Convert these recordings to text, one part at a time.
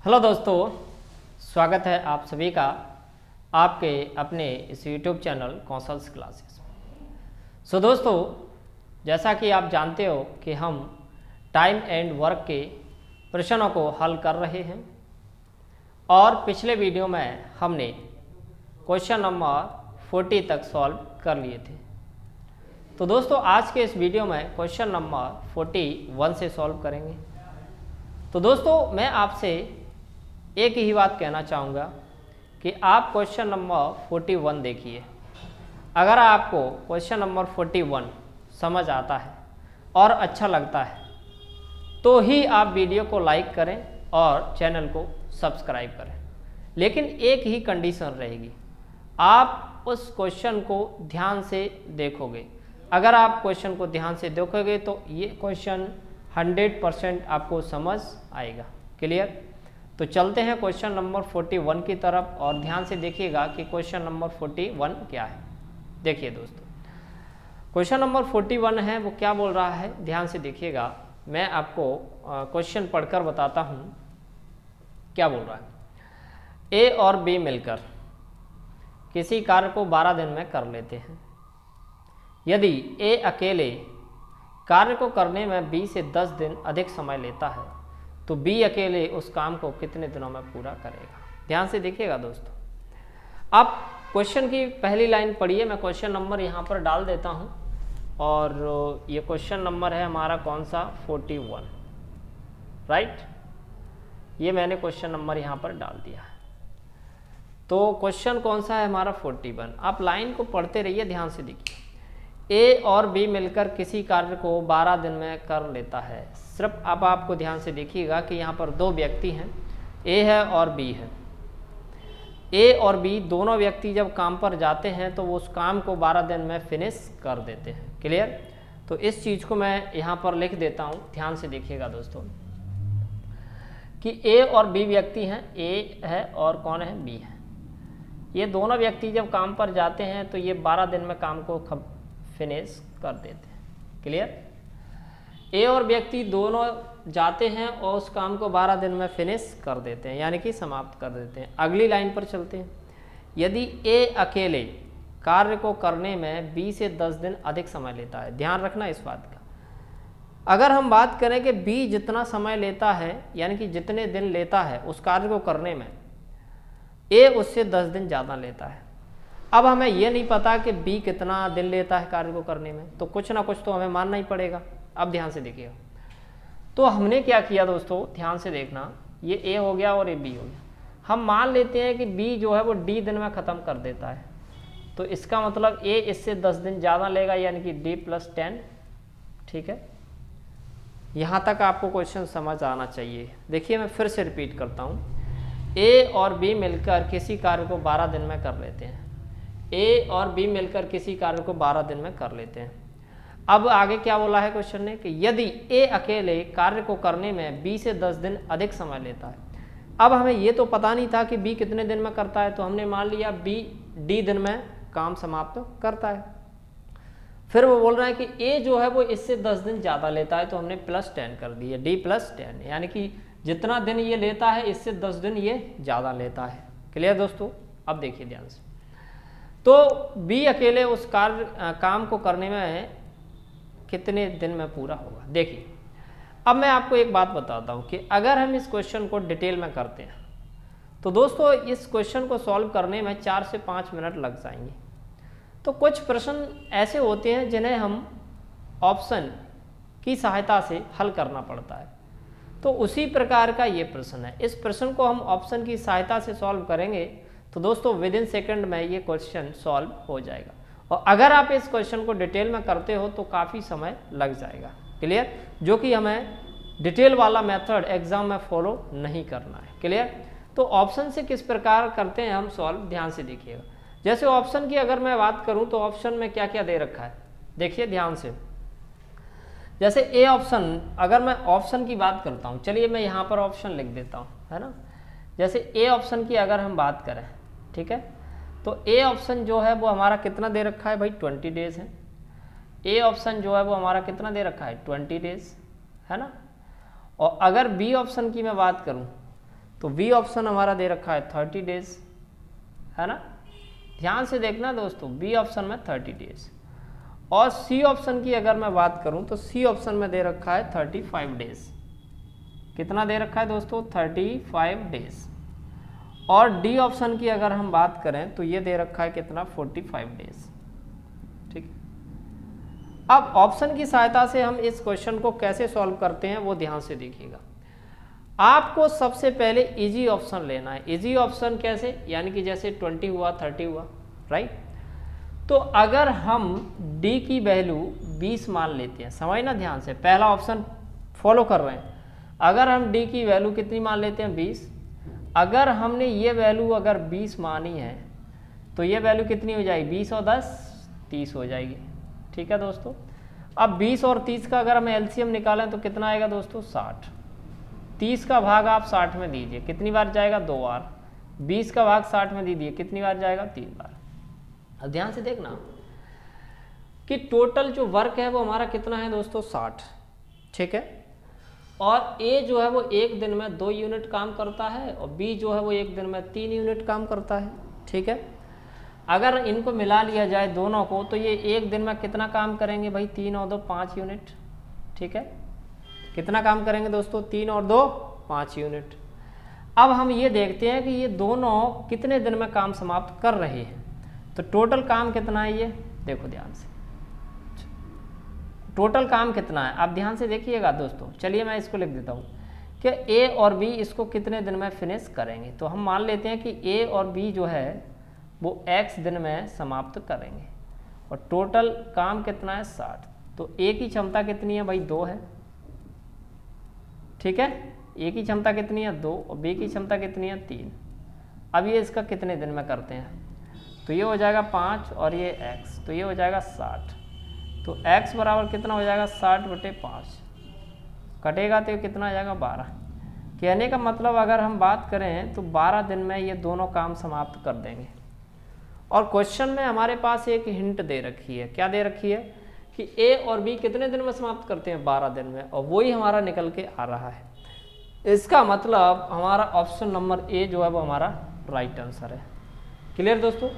Hello दोस्तों, स्वागत है आप सभी का आपके अपने इस यूट्यूब चैनल कौशल्स क्लासेस। दोस्तों, जैसा कि आप जानते हो कि हम टाइम एंड वर्क के प्रश्नों को हल कर रहे हैं और पिछले वीडियो में हमने क्वेश्चन नंबर 40 तक सॉल्व कर लिए थे। तो दोस्तों, आज के इस वीडियो में क्वेश्चन नंबर 41 से सॉल्व करेंगे। तो दोस्तों, मैं आपसे एक ही बात कहना चाहूँगा कि आप क्वेश्चन नंबर 41 देखिए। अगर आपको क्वेश्चन नंबर 41 समझ आता है और अच्छा लगता है तो ही आप वीडियो को लाइक करें और चैनल को सब्सक्राइब करें। लेकिन एक ही कंडीशन रहेगी, आप उस क्वेश्चन को ध्यान से देखोगे। अगर आप क्वेश्चन को ध्यान से देखोगे तो ये क्वेश्चन 100% आपको समझ आएगा। क्लियर? तो चलते हैं क्वेश्चन नंबर 41 की तरफ और ध्यान से देखिएगा कि क्वेश्चन नंबर 41 क्या है। देखिए दोस्तों, क्वेश्चन नंबर 41 है वो क्या बोल रहा है, ध्यान से देखिएगा। मैं आपको क्वेश्चन पढ़कर बताता हूँ क्या बोल रहा है। ए और बी मिलकर किसी कार्य को 12 दिन में कर लेते हैं। यदि ए अकेले कार्य को करने में बी से 10 दिन अधिक समय लेता है तो बी अकेले उस काम को कितने दिनों में पूरा करेगा। ध्यान से देखिएगा दोस्तों। आप क्वेश्चन की पहली लाइन पढ़िए। मैं क्वेश्चन नंबर यहाँ पर डाल देता हूँ और ये क्वेश्चन नंबर है हमारा कौन सा, 41, राइट। ये मैंने क्वेश्चन नंबर यहाँ पर डाल दिया है। तो क्वेश्चन कौन सा है हमारा, 41। आप लाइन को पढ़ते रहिए, ध्यान से देखिए। ए और बी मिलकर किसी कार्य को 12 दिन में कर लेता है। सिर्फ अब आपको ध्यान से देखिएगा कि यहाँ पर दो व्यक्ति हैं, ए है और बी है। ए और बी दोनों व्यक्ति जब काम पर जाते हैं तो वो उस काम को 12 दिन में फिनिश कर देते हैं। क्लियर? तो इस चीज़ को मैं यहाँ पर लिख देता हूँ, ध्यान से देखिएगा दोस्तों कि ए और बी व्यक्ति हैं, ए है और कौन है, बी है। ये दोनों व्यक्ति जब काम पर जाते हैं तो ये 12 दिन में काम को फिनिश कर देते हैं। क्लियर? ए और व्यक्ति दोनों जाते हैं और उस काम को 12 दिन में फिनिश कर देते हैं, यानी कि समाप्त कर देते हैं। अगली लाइन पर चलते हैं। यदि ए अकेले कार्य को करने में बी से 10 दिन अधिक समय लेता है। ध्यान रखना इस बात का। अगर हम बात करें कि बी जितना समय लेता है, यानी कि जितने दिन लेता है उस कार्य को करने में, ए उससे 10 दिन ज़्यादा लेता है। अब हमें यह नहीं पता कि बी कितना दिन लेता है कार्य को करने में, तो कुछ ना कुछ तो हमें मानना ही पड़ेगा। अब ध्यान से देखिएगा। तो हमने क्या किया दोस्तों, ध्यान से देखना। ये ए हो गया और ये बी हो गया। हम मान लेते हैं कि बी जो है वो डी दिन में ख़त्म कर देता है, तो इसका मतलब ए इससे 10 दिन ज़्यादा लेगा, यानी कि डी + 10। ठीक है, यहाँ तक आपको क्वेश्चन समझ आना चाहिए। देखिए, मैं फिर से रिपीट करता हूँ। ए और बी मिलकर किसी कार्य को 12 दिन में कर लेते हैं। ए और बी मिलकर किसी कार्य को 12 दिन में कर लेते हैं। अब आगे क्या बोला है क्वेश्चन ने कि यदि ए अकेले कार्य को करने में बी से 10 दिन अधिक समय लेता है। अब हमें ये तो पता नहीं था कि बी कितने दिन में करता है, तो हमने मान लिया बी डी दिन में काम समाप्त करता है। फिर वो बोल रहा है कि ए जो है वो इससे 10 दिन ज़्यादा लेता है, तो हमने +10 कर दिया, डी + 10, यानी कि जितना दिन ये लेता है इससे 10 दिन ये ज़्यादा लेता है। क्लियर दोस्तों? अब देखिए ध्यान से। तो बी अकेले उस काम को करने में कितने दिन में पूरा होगा। देखिए, अब मैं आपको एक बात बताता हूँ कि अगर हम इस क्वेश्चन को डिटेल में करते हैं तो दोस्तों इस क्वेश्चन को सॉल्व करने में 4 से 5 मिनट लग जाएंगे। तो कुछ प्रश्न ऐसे होते हैं जिन्हें हम ऑप्शन की सहायता से हल करना पड़ता है, तो उसी प्रकार का ये प्रश्न है। इस प्रश्न को हम ऑप्शन की सहायता से सॉल्व करेंगे तो दोस्तों विदिन सेकंड में ये क्वेश्चन सॉल्व हो जाएगा, और अगर आप इस क्वेश्चन को डिटेल में करते हो तो काफ़ी समय लग जाएगा। क्लियर? जो कि हमें डिटेल वाला मेथड एग्जाम में फॉलो नहीं करना है। क्लियर? तो ऑप्शन से किस प्रकार करते हैं हम सॉल्व, ध्यान से देखिएगा। जैसे ऑप्शन की अगर मैं बात करूं तो ऑप्शन में क्या क्या दे रखा है, देखिए ध्यान से। जैसे ए ऑप्शन, अगर मैं ऑप्शन की बात करता हूं, चलिए मैं यहाँ पर ऑप्शन लिख देता हूँ, है ना। जैसे ए ऑप्शन की अगर हम बात करें, ठीक है, तो ए ऑप्शन जो है वो हमारा कितना दे रखा है भाई, 20 डेज है। ए ऑप्शन जो है वो हमारा कितना दे रखा है, 20 डेज, है ना। और अगर बी ऑप्शन की मैं बात करूं तो बी ऑप्शन हमारा दे रखा है 30 डेज, है ना। ध्यान से देखना दोस्तों, बी ऑप्शन में 30 डेज। और सी ऑप्शन की अगर मैं बात करूं तो सी ऑप्शन में दे रखा है 35 डेज। कितना दे रखा है दोस्तों? 35 डेज। और डी ऑप्शन की अगर हम बात करें तो ये दे रखा है कितना? 45 डेज। ठीक है, अब ऑप्शन की सहायता से हम इस क्वेश्चन को कैसे सॉल्व करते हैं वो ध्यान से देखिएगा। आपको सबसे पहले इजी ऑप्शन लेना है। इजी ऑप्शन कैसे? यानी कि जैसे 20 हुआ, 30 हुआ, राइट। तो अगर हम डी की वैल्यू 20 मान लेते हैं, समझना ध्यान से, पहला ऑप्शन फॉलो कर रहे हैं। अगर हम डी की वैल्यू कितनी मान लेते हैं? 20। अगर हमने ये वैल्यू अगर 20 मानी है तो ये वैल्यू कितनी हो जाएगी? 20 और 10 30 हो जाएगी। ठीक है दोस्तों, अब 20 और 30 का अगर हम एलसीएम निकालें तो कितना आएगा दोस्तों? 60। 30 का भाग आप 60 में दीजिए, कितनी बार जाएगा? 2 बार। 20 का भाग 60 में दीजिए, कितनी बार जाएगा? 3 बार। अब ध्यान से देखना कि टोटल जो वर्क है वो हमारा कितना है दोस्तों? 60। ठीक है, और ए जो है वो एक दिन में 2 यूनिट काम करता है और बी जो है वो एक दिन में 3 यूनिट काम करता है। ठीक है, अगर इनको मिला लिया जाए दोनों को तो ये एक दिन में कितना काम करेंगे भाई? 3 और 2 5 यूनिट। ठीक है, कितना काम करेंगे दोस्तों? 3 और 2 5 यूनिट। अब हम ये देखते हैं कि ये दोनों कितने दिन में काम समाप्त कर रहे हैं। तो टोटल काम कितना है ये देखो ध्यान से, टोटल काम कितना है आप ध्यान से देखिएगा दोस्तों। चलिए मैं इसको लिख देता हूँ कि ए और बी इसको कितने दिन में फिनिश करेंगे। तो हम मान लेते हैं कि ए और बी जो है वो x दिन में समाप्त करेंगे और टोटल काम कितना है? 60। तो ए की क्षमता कितनी है भाई? 2 है। ठीक है, ए की क्षमता कितनी है? 2 और बी की क्षमता कितनी है? 3। अब ये इसका कितने दिन में करते हैं? तो ये हो जाएगा 5 और ये x, तो ये हो जाएगा 60। तो x बराबर कितना हो जाएगा? 60/5 कटेगा तो ये कितना आ जाएगा? 12। कहने का मतलब अगर हम बात करें तो 12 दिन में ये दोनों काम समाप्त कर देंगे। और क्वेश्चन में हमारे पास एक हिंट दे रखी है। क्या दे रखी है? कि ए और बी कितने दिन में समाप्त करते हैं? 12 दिन में, और वही हमारा निकल के आ रहा है। इसका मतलब हमारा ऑप्शन नंबर ए जो है वो हमारा राइट आंसर है। क्लियर दोस्तों?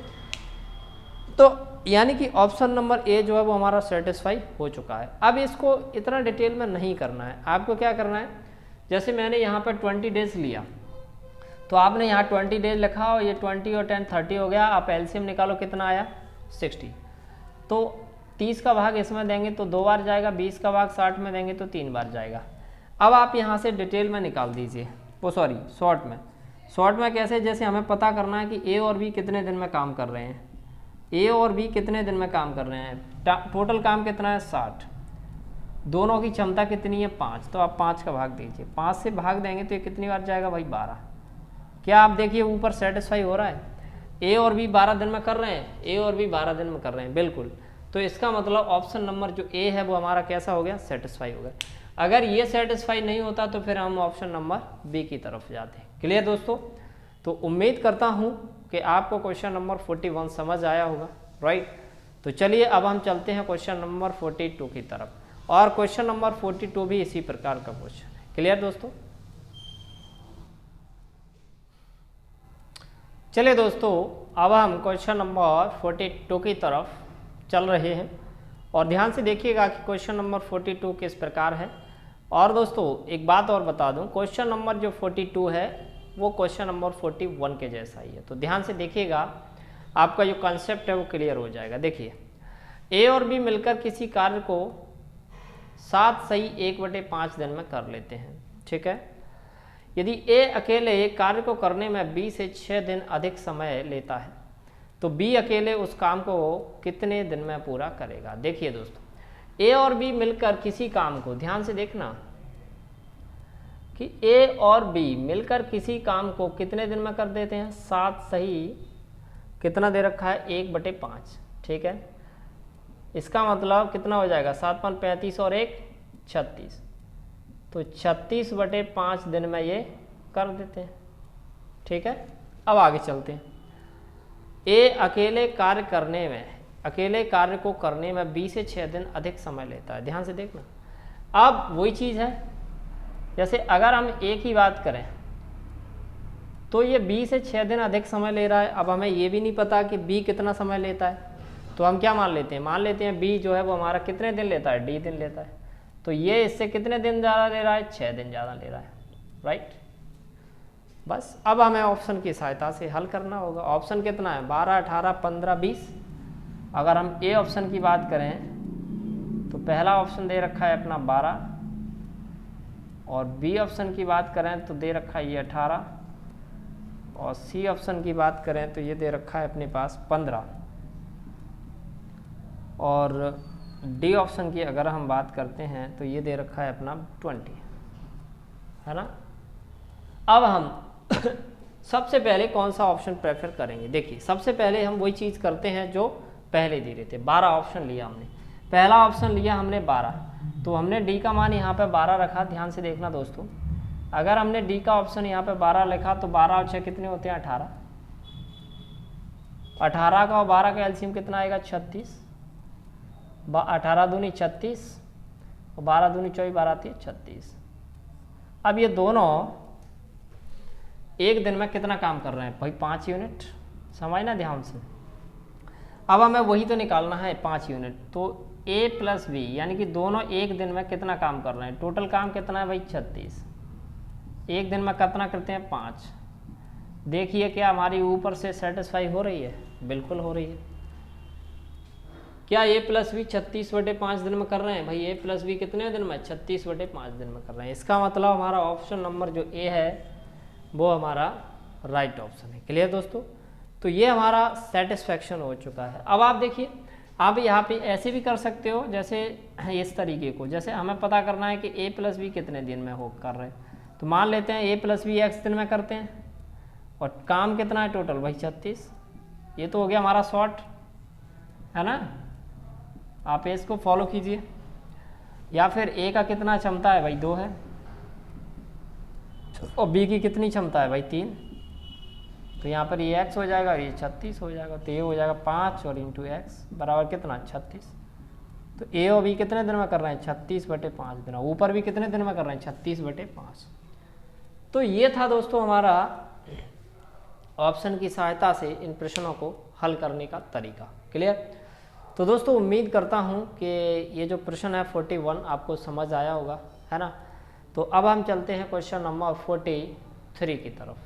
तो यानी कि ऑप्शन नंबर ए जो है वो हमारा सेटिस्फाई हो चुका है। अब इसको इतना डिटेल में नहीं करना है, आपको क्या करना है, जैसे मैंने यहाँ पर 20 डेज लिया तो आपने यहाँ 20 डेज लिखा और ये 20 और 10 30 हो गया। आप एलसीएम निकालो, कितना आया? 60। तो 30 का भाग इसमें देंगे तो 2 बार जाएगा, 20 का भाग 60 में देंगे तो 3 बार जाएगा। अब आप यहाँ से डिटेल में निकाल दीजिए, वो सॉरी शॉर्ट में कैसे? जैसे हमें पता करना है कि ए और बी कितने दिन में काम कर रहे हैं। ए और बी कितने दिन में काम कर रहे हैं? टोटल काम कितना है? 60। दोनों की क्षमता कितनी है? 5। तो आप 5 का भाग दीजिए, 5 से भाग देंगे तो ये कितनी बार जाएगा भाई? 12। क्या आप देखिए ऊपर सेटिस्फाई हो रहा है? ए और बी 12 दिन में कर रहे हैं, ए और बी 12 दिन में कर रहे हैं, बिल्कुल। तो इसका मतलब ऑप्शन नंबर जो ए है वो हमारा कैसा हो गया? सेटिस्फाई हो गया। अगर ये सेटिस्फाई नहीं होता तो फिर हम ऑप्शन नंबर बी की तरफ जाते हैं। क्लियर दोस्तों? तो उम्मीद करता हूँ कि आपको क्वेश्चन नंबर 41 समझ आया होगा, राइट। तो चलिए अब हम चलते हैं क्वेश्चन नंबर 42 की तरफ, और क्वेश्चन नंबर 42 भी इसी प्रकार का क्वेश्चन है। क्लियर दोस्तों? चलिए दोस्तों, अब हम क्वेश्चन नंबर 42 की तरफ चल रहे हैं और ध्यान से देखिएगा कि क्वेश्चन नंबर 42 किस प्रकार है। और दोस्तों एक बात और बता दूं, क्वेश्चन नंबर जो 42 है वो क्वेश्चन नंबर 41 के जैसा ही है। तो ध्यान से देखिएगा, आपका जो कॉन्सेप्ट है वो क्लियर हो जाएगा। देखिए, ए और बी मिलकर किसी कार्य को 7 सही 1/5 दिन में कर लेते हैं। ठीक है, यदि ए अकेले कार्य को करने में 20 से 6 दिन अधिक समय लेता है तो बी अकेले उस काम को कितने दिन में पूरा करेगा। देखिए दोस्तों, ए और बी मिलकर किसी काम को, ध्यान से देखना कि ए और बी मिलकर किसी काम को कितने दिन में कर देते हैं? 7 सही कितना दे रखा है? 1/5। ठीक है, इसका मतलब कितना हो जाएगा? 7 × 35 और 1 36। तो 36/5 दिन में ये कर देते हैं। ठीक है, अब आगे चलते हैं। ए अकेले कार्य को करने में 20 से 6 दिन अधिक समय लेता है। ध्यान से देखना, अब वही चीज़ है, जैसे अगर हम ए की बात करें तो ये बी से 6 दिन अधिक समय ले रहा है। अब हमें ये भी नहीं पता कि बी कितना समय लेता है, तो हम क्या मान लेते हैं बी जो है वो हमारा कितने दिन लेता है, डी दिन लेता है। तो ये इससे कितने दिन ज़्यादा ले रहा है, 6 दिन ज़्यादा ले रहा है, राइट। बस अब हमें ऑप्शन की सहायता से हल करना होगा। ऑप्शन कितना है, 12, 18, 15, 20। अगर हम ए ऑप्शन की बात करें तो पहला ऑप्शन दे रखा है अपना 12, और बी ऑप्शन की बात करें तो दे रखा है ये 18, और सी ऑप्शन की बात करें तो ये दे रखा है अपने पास 15, और डी ऑप्शन की अगर हम बात करते हैं तो ये दे रखा है अपना 20, है ना। अब हम सबसे पहले कौन सा ऑप्शन प्रेफर करेंगे। देखिए सबसे पहले हम वही चीज़ करते हैं जो पहले दे रहे थे। 12 ऑप्शन लिया हमने, पहला ऑप्शन लिया हमने 12, तो हमने डी का मान यहाँ पे 12 रखा। ध्यान से देखना दोस्तों, अगर हमने डी का ऑप्शन यहाँ पे 12 लिखा तो 12 और 6 कितने होते हैं, 18। 18 का और 12 का एलसीएम कितना आएगा, 36। 18 दूनी 36 और 12 दूनी 24, 12 आती है 36। अब ये दोनों एक दिन में कितना काम कर रहे हैं भाई, 5 यूनिट। समझना ध्यान से। अब हमें वही तो निकालना है 5 यूनिट। तो ए प्लस बी यानी कि दोनों एक दिन में कितना काम कर रहे हैं, टोटल काम कितना है भाई, 36। एक दिन में कितना करते हैं, 5। देखिए क्या हमारी ऊपर से सेटिस्फाई हो रही है, बिल्कुल हो रही है। क्या ए प्लस बी 36/5 दिन में कर रहे हैं भाई, ए प्लस बी कितने दिन में, 36/5 दिन में कर रहे हैं। इसका मतलब हमारा ऑप्शन नंबर जो ए है वो हमारा राइट ऑप्शन है। क्लियर दोस्तों, तो ये हमारा सेटिस्फैक्शन हो चुका है। अब आप देखिए, आप यहाँ पे ऐसे भी कर सकते हो, जैसे इस तरीके को, जैसे हमें पता करना है कि ए प्लस बी कितने दिन में हो कर रहे हैं, तो मान लेते हैं ए प्लस बी एक्स दिन में करते हैं, और काम कितना है टोटल भाई 36। ये तो हो गया हमारा शॉर्ट, है ना। आप इसको फॉलो कीजिए। या फिर ए का कितना क्षमता है भाई, 2 है, और बी की कितनी क्षमता है भाई, 3। तो यहाँ पर ये x हो जाएगा और ये 36 हो जाएगा, तो ये हो जाएगा 5 और इंटू एक्स बराबर कितना, 36। तो ए और बी कितने दिन में कर रहे हैं, 36/5 दिन। ऊपर भी कितने दिन में कर रहे हैं, 36/5। तो ये था दोस्तों हमारा ऑप्शन की सहायता से इन प्रश्नों को हल करने का तरीका। क्लियर। तो दोस्तों उम्मीद करता हूँ कि ये जो प्रश्न है 41 आपको समझ आया होगा, है ना। तो अब हम चलते हैं क्वेश्चन नंबर 43 की तरफ।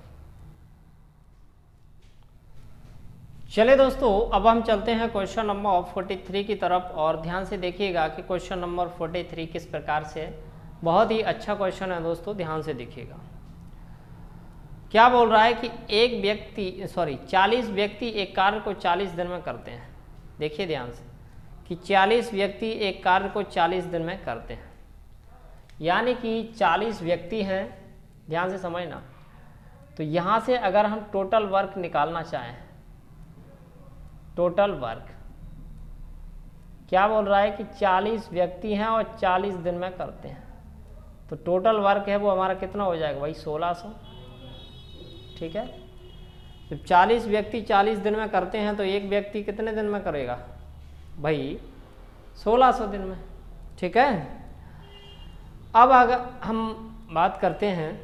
चले दोस्तों, अब हम चलते हैं क्वेश्चन नंबर 43 की तरफ, और ध्यान से देखिएगा कि क्वेश्चन नंबर 43 किस प्रकार से, बहुत ही अच्छा क्वेश्चन है दोस्तों, ध्यान से देखिएगा। क्या बोल रहा है कि 40 व्यक्ति एक कार्य को 40 दिन में करते हैं। देखिए ध्यान से कि 40 व्यक्ति एक कार्य को 40 दिन में करते हैं, यानी कि 40 व्यक्ति हैं। ध्यान से समझना। तो यहाँ से अगर हम टोटल वर्क निकालना चाहें, टोटल वर्क क्या बोल रहा है कि 40 व्यक्ति हैं और 40 दिन में करते हैं, तो टोटल वर्क है वो हमारा कितना हो जाएगा भाई, 1600। ठीक है। जब 40 व्यक्ति 40 दिन में करते हैं तो एक व्यक्ति कितने दिन में करेगा भाई, 1600 दिन में। ठीक है। अब अगर हम बात करते हैं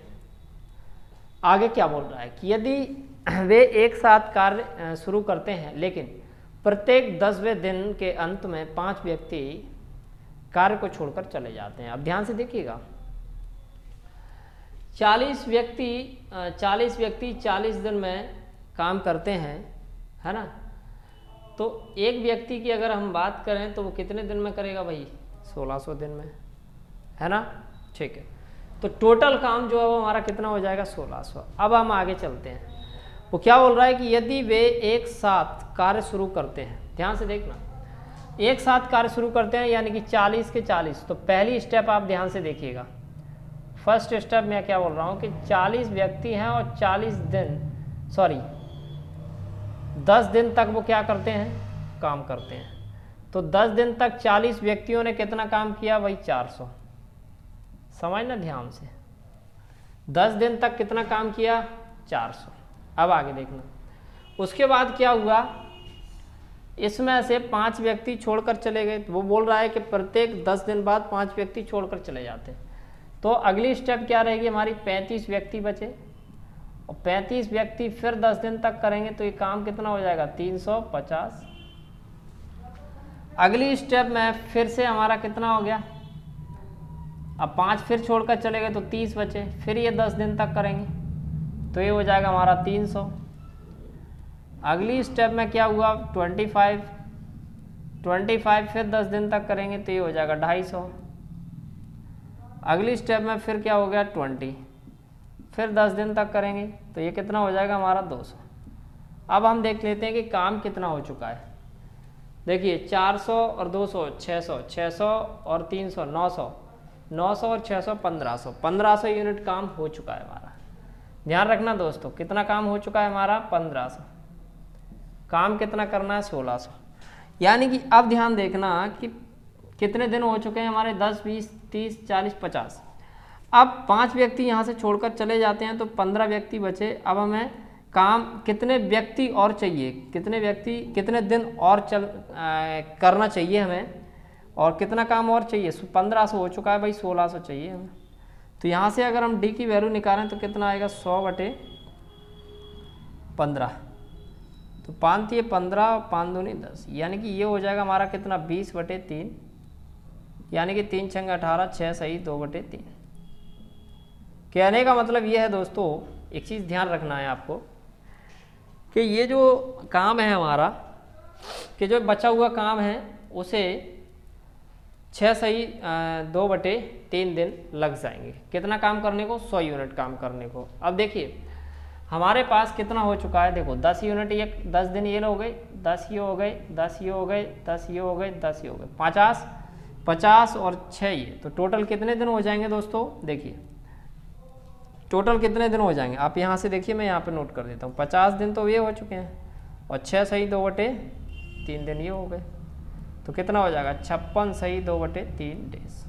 आगे, क्या बोल रहा है कि यदि वे एक साथ कार्य शुरू करते हैं, लेकिन प्रत्येक 10वें दिन के अंत में 5 व्यक्ति कार्य को छोड़कर चले जाते हैं। अब ध्यान से देखिएगा, 40 व्यक्ति 40 दिन में काम करते हैं, है ना। तो एक व्यक्ति की अगर हम बात करें तो वो कितने दिन में करेगा भाई, 1600 दिन में, है ना। ठीक है। तो टोटल काम जो है वो हमारा कितना हो जाएगा, 1600। अब हम आगे चलते हैं। वो क्या बोल रहा है कि यदि वे एक साथ कार्य शुरू करते हैं, ध्यान से देखना, एक साथ कार्य शुरू करते हैं यानी कि 40 के 40। तो पहली स्टेप आप ध्यान से देखिएगा। फर्स्ट स्टेप में क्या बोल रहा हूँ कि 40 व्यक्ति हैं और 10 दिन तक वो क्या करते हैं, काम करते हैं। तो 10 दिन तक 40 व्यक्तियों ने कितना काम किया भाई, 400। समझना ध्यान से, 10 दिन तक कितना काम किया, 400। अब आगे देखना, उसके बाद क्या हुआ, इसमें से 5 व्यक्ति छोड़कर चले गए। तो वो बोल रहा है कि प्रत्येक 10 दिन बाद 5 व्यक्ति छोड़कर चले जाते हैं। तो अगली स्टेप क्या रहेगी हमारी, 35 व्यक्ति बचे, और 35 व्यक्ति फिर 10 दिन तक करेंगे तो ये काम कितना हो जाएगा 350। अगली स्टेप में फिर से हमारा कितना हो गया, अब 5 फिर छोड़कर चले गए तो 30 बचे, फिर ये 10 दिन तक करेंगे तो ये हो जाएगा हमारा 300। अगली स्टेप में क्या हुआ 25 फिर 10 दिन तक करेंगे तो ये हो जाएगा 250। अगली स्टेप में फिर क्या हो गया 20 फिर 10 दिन तक करेंगे तो ये कितना हो जाएगा हमारा 200। अब हम देख लेते हैं कि काम कितना हो चुका है। देखिए 400 और 200 600, 600 और 300 900, 900 और 600 1500, 1500 यूनिट काम हो चुका है हमारा। ध्यान रखना दोस्तों, कितना काम हो चुका है हमारा 1500। काम कितना करना है 1600। यानी कि अब ध्यान देखना कि कितने दिन हो चुके हैं हमारे 10 20 30 40 50। अब 5 व्यक्ति यहाँ से छोड़कर चले जाते हैं तो 15 व्यक्ति बचे। अब हमें काम कितने व्यक्ति और चाहिए, कितने दिन और करना चाहिए हमें, और कितना काम और चाहिए 1500 हो चुका है भाई, 1600 चाहिए हमें। तो यहाँ से अगर हम डी की वैल्यू निकालें तो कितना आएगा 100/15। तो 5 × 15 5 दूनी 10, यानी कि ये हो जाएगा हमारा कितना 20/3, यानी कि 3 × 18 6 सही 2/3। कहने का मतलब ये है दोस्तों, एक चीज़ ध्यान रखना है आपको कि ये जो काम है हमारा, कि जो बचा हुआ काम है उसे 6 सही 2/3 दिन लग जाएंगे। कितना काम करने को 100 यूनिट काम करने को। अब देखिए हमारे पास कितना हो चुका है, देखो 10 यूनिट, ये 10 दिन ये हो गए, 10 ये हो गए, 10 ये हो गए, 10 ये हो गए, 10 ये हो गए, 50 और 6 ये, तो टोटल कितने दिन हो जाएंगे दोस्तों। देखिए टोटल कितने दिन हो जाएंगे, आप यहाँ से देखिए, मैं यहाँ पे नोट कर देता हूँ। 50 दिन तो ये हो चुके हैं और 6 सही 2/3 दिन ये हो गए, तो कितना हो जाएगा 56 सही 2/3 डेज।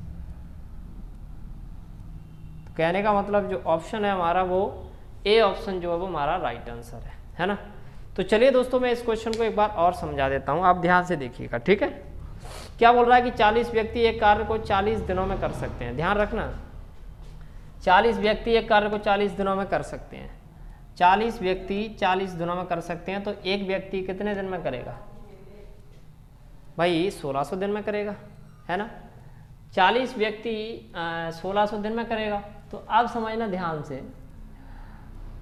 तो कहने का मतलब जो ऑप्शन है हमारा वो ए ऑप्शन जो है वो हमारा राइट आंसर है ना। तो चलिए दोस्तों मैं इस क्वेश्चन को एक बार और समझा देता हूँ, आप ध्यान से देखिएगा, ठीक है। क्या बोल रहा है कि 40 व्यक्ति एक कार्य को 40 दिनों में कर सकते हैं। ध्यान रखना, 40 व्यक्ति एक कार्य को 40 दिनों में कर सकते हैं। 40 व्यक्ति 40 दिनों में कर सकते हैं, तो एक व्यक्ति कितने दिन में करेगा भाई 1600 दिन में करेगा, है ना। 40 व्यक्ति 1600 दिन में करेगा, तो अब समझना ध्यान से,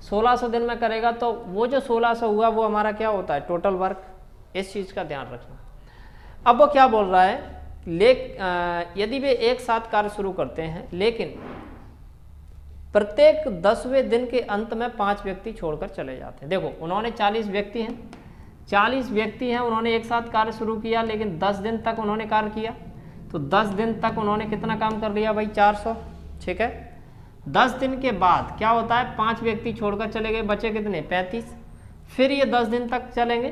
1600 दिन में करेगा तो वो जो 1600 हुआ वो हमारा क्या होता है टोटल वर्क, इस चीज़ का ध्यान रखना। अब वो क्या बोल रहा है, यदि वे एक साथ कार्य शुरू करते हैं लेकिन प्रत्येक 10वें दिन के अंत में 5 व्यक्ति छोड़कर चले जाते हैं। देखो उन्होंने 40 व्यक्ति हैं, उन्होंने एक साथ कार्य शुरू किया लेकिन 10 दिन तक उन्होंने कार्य किया, तो 10 दिन तक उन्होंने कितना काम कर लिया भाई 400, ठीक है। 10 दिन के बाद क्या होता है 5 व्यक्ति छोड़कर चले गए, बचे कितने 35, फिर ये 10 दिन तक चलेंगे,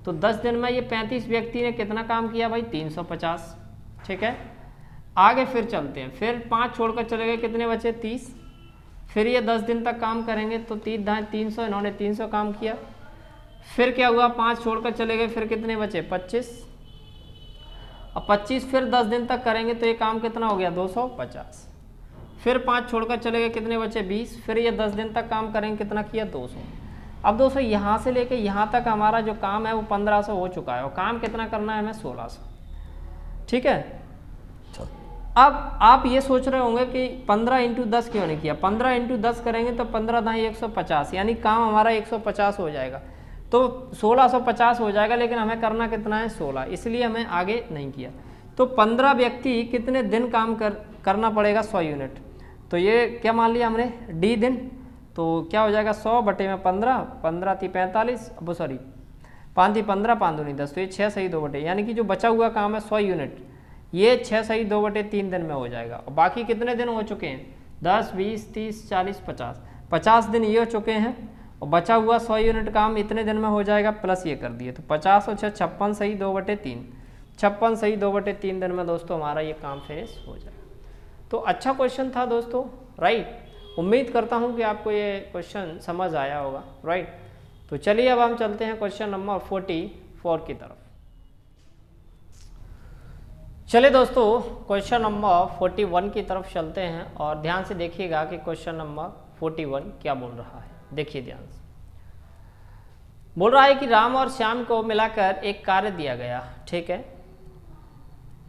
तो 10 दिन में ये 35 व्यक्ति ने कितना काम किया भाई 350, ठीक है। आगे फिर चलते हैं, फिर 5 छोड़कर चले गए, कितने बचे 30, फिर ये 10 दिन तक काम करेंगे तो 300, इन्होंने 300 काम किया। फिर क्या हुआ 5 छोड़कर चले गए, फिर कितने बचे 25, और 25 फिर 10 दिन तक करेंगे तो ये काम कितना हो गया 250। फिर 5 छोड़कर चले गए, कितने बचे 20, फिर ये 10 दिन तक काम करेंगे, कितना किया 200। अब दोस्तों यहाँ से लेके यहाँ तक हमारा जो काम है वो 1500 हो चुका है, और काम कितना करना है हमें 1600, ठीक है। अब आप ये सोच रहे होंगे कि 15 × 10 क्यों नहीं किया। 15 × 10 करेंगे तो 15 दाएँ 150, यानी काम हमारा 150 हो जाएगा, तो 1650 हो जाएगा, लेकिन हमें करना कितना है 16, इसलिए हमें आगे नहीं किया। तो 15 व्यक्ति कितने दिन काम करना पड़ेगा 100 यूनिट, तो ये क्या मान लिया हमने डी दिन, तो क्या हो जाएगा 100/15, 15 × 45, अब सॉरी 5 × 15 5 दूनी 10, तो ये 6 सही 2/, यानी कि जो बचा हुआ काम है 100 यूनिट ये 6 सही 2/3 दिन में हो जाएगा। और बाकी कितने दिन हो चुके हैं 10 20 30 40 50, 50 दिन ये हो चुके हैं, और बचा हुआ 100 यूनिट काम इतने दिन में हो जाएगा, प्लस ये कर दिए, तो 50 और 6 56 सही 2/3, 56 सही 2/3 दिन में दोस्तों हमारा ये काम फिनिश हो जाएगा। तो अच्छा क्वेश्चन था दोस्तों, राइट। उम्मीद करता हूँ कि आपको ये क्वेश्चन समझ आया होगा, राइट। तो चलिए अब हम चलते हैं क्वेश्चन नंबर 44 की तरफ। चलिए दोस्तों क्वेश्चन नंबर 41 की तरफ चलते हैं, और ध्यान से देखिएगा कि क्वेश्चन नंबर 41 क्या बोल रहा है। देखिए ध्यान से, बोल रहा है कि राम और श्याम को मिलाकर एक कार्य दिया गया, ठीक है।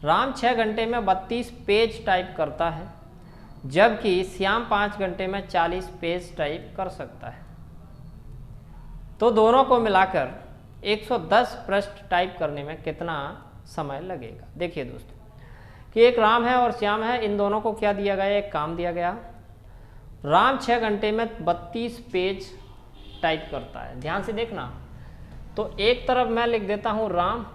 राम 6 घंटे में 32 पेज टाइप करता है, जबकि श्याम 5 घंटे में 40 पेज टाइप कर सकता है। तो दोनों को मिलाकर 110 पृष्ठ टाइप करने में कितना समय लगेगा। देखिए दोस्तों कि एक राम है और श्याम है, इन दोनों को क्या दिया गया, एक काम दिया गया। राम 6 घंटे में 32 पेज टाइप करता है। ध्यान से देखना, तो एक तरफ मैं लिख देता हूं राम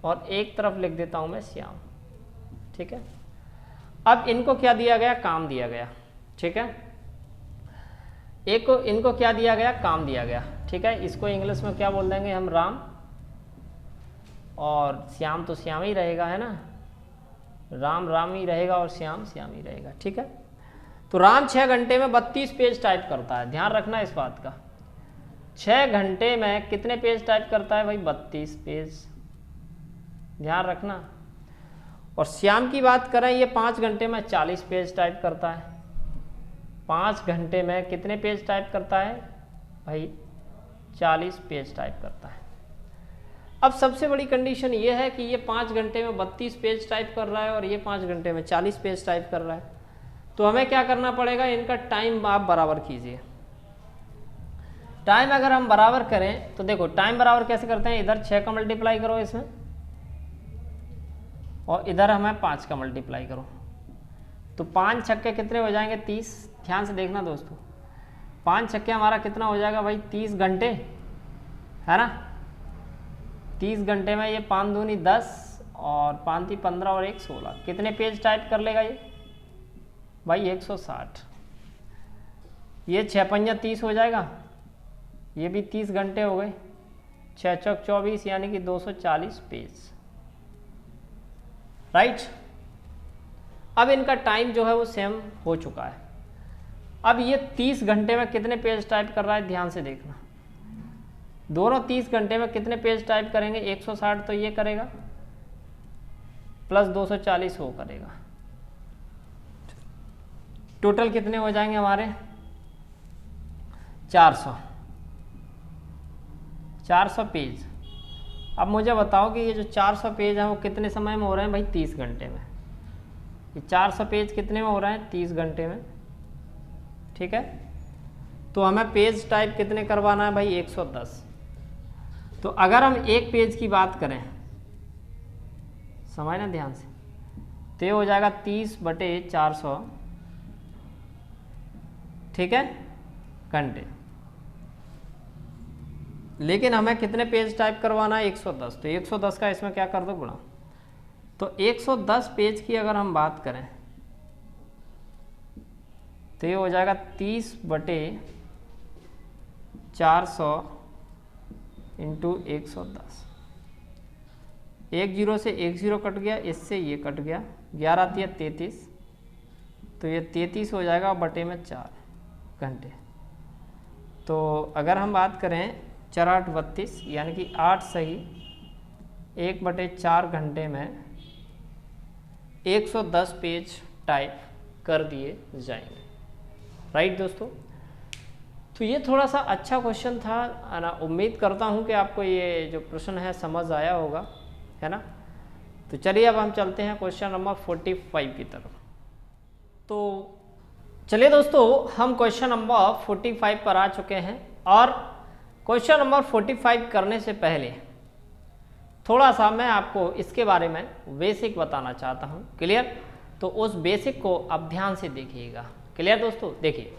और एक तरफ लिख देता हूं मैं श्याम, ठीक है। अब इनको क्या दिया गया, काम दिया गया, ठीक है। एक को इनको क्या दिया गया, काम दिया गया, ठीक है। इसको इंग्लिश में क्या बोल देंगे हम, राम, और श्याम तो श्याम ही रहेगा, है ना, राम राम ही रहेगा और श्याम श्याम ही रहेगा, ठीक है। तो राम 6 घंटे में 32 पेज टाइप करता है। ध्यान रखना इस बात का, 6 घंटे में कितने पेज टाइप करता है भाई, 32 पेज, ध्यान रखना। और श्याम की बात करें, ये 5 घंटे में 40 पेज टाइप करता है। 5 घंटे में कितने पेज टाइप करता है भाई, 40 पेज टाइप करता है। अब सबसे बड़ी कंडीशन ये है कि ये 5 घंटे में 32 पेज टाइप कर रहा है और ये 5 घंटे में 40 पेज टाइप कर रहा है। तो हमें क्या करना पड़ेगा, इनका टाइम आप बराबर कीजिए। टाइम अगर हम बराबर करें तो देखो टाइम बराबर कैसे करते हैं, इधर 6 का मल्टीप्लाई करो इसमें और इधर हमें 5 का मल्टीप्लाई करो, तो 5 छक्के कितने हो जाएंगे, 30। ध्यान से देखना दोस्तों, 5 छक्के हमारा कितना हो जाएगा भाई, 30 घंटे, है ना। 30 घंटे में ये 5 दूनी 10 और 5 × 15 और 1 16, कितने पेज टाइप कर लेगा ये भाई, 160। ये 6 पंजा 30 हो जाएगा, ये भी 30 घंटे हो गए, 6 चौक 24 यानी कि 240 पेज, राइट। अब इनका टाइम जो है वो सेम हो चुका है। अब ये 30 घंटे में कितने पेज टाइप कर रहा है, ध्यान से देखना, दोनों 30 घंटे में कितने पेज टाइप करेंगे, 160 तो ये करेगा प्लस 240 वो करेगा, टोटल कितने हो जाएंगे हमारे, 400 पेज। अब मुझे बताओ कि ये जो 400 पेज हैं वो कितने समय में हो रहे हैं भाई, 30 घंटे में। ये 400 पेज कितने में हो रहे हैं, 30 घंटे में, ठीक है। तो हमें पेज टाइप कितने करवाना है भाई, 110। तो अगर हम एक पेज की बात करें, समझना ध्यान से, तो ये हो जाएगा 30/400, ठीक है, घंटे। लेकिन हमें कितने पेज टाइप करवाना है, 110। तो 110 का इसमें क्या कर दो, गुणा। तो 110 पेज की अगर हम बात करें तो ये हो जाएगा 30/400 इंटू 110। 1 0 से 1 0 कट गया, इससे ये कट गया, 11 आती है 33, तो ये 33 हो जाएगा बटे में 4 घंटे। तो अगर हम बात करें 4 8 32 यानी कि 8 सही 1/4 घंटे में 110 पेज टाइप कर दिए जाएंगे, राइट दोस्तों। तो ये थोड़ा सा अच्छा क्वेश्चन था ना, उम्मीद करता हूँ कि आपको ये जो प्रश्न है समझ आया होगा, है ना। तो चलिए अब हम चलते हैं क्वेश्चन नंबर 45 की तरफ। तो चलिए दोस्तों, हम क्वेश्चन नंबर 45 पर आ चुके हैं और क्वेश्चन नंबर 45 करने से पहले थोड़ा सा मैं आपको इसके बारे में बेसिक बताना चाहता हूँ, क्लियर। तो उस बेसिक को अब ध्यान से देखिएगा, क्लियर दोस्तों। देखिए